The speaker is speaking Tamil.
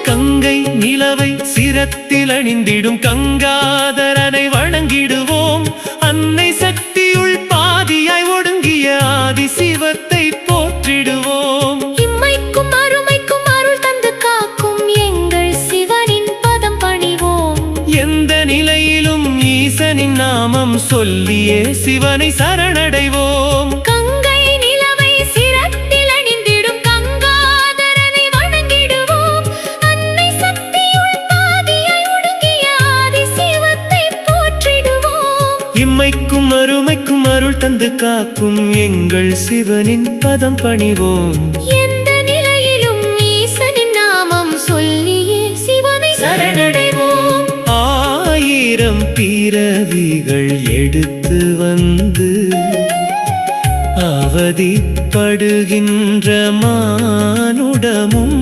கங்கை நிலவை சிரத்தில் அணிந்திடும் கங்காதரனை வணங்கிடுவோம். அன்னை சக்தியுள் பாதியாய் ஒடுங்கிய ஆதி சிவத்தை போற்றிடுவோம். இம்மைக்கும் அருமைக்கும் அருள் தந்து காக்கும் எங்கள் சிவனின் பதம் பணிவோம். எந்த நிலையிலும் ஈசனின் நாமம் சொல்லியே சிவனை சரணடைவோம். கங்கை நிலவை சிரத்தில் அணிந்திடும் கங்காதரனை வணங்கிடுவோம். அன்னை சக்தியுள் பாதியாய் ஒடுங்கிய ஆதி சிவத்தை போற்றிடுவோம். இம்மைக்கும் அருமைக்கும் அருள் தந்து காக்கும் எங்கள் சிவனின் பதம் பணிவோம். எந்த நிலையிலும் ஈசனின் நாமம் சொல்லியே சிவனை சரணடைவோம். ஆயிரம் பிறவிகள் எடுத்து வந்து அவதிப்படுகின்ற மானுடமும்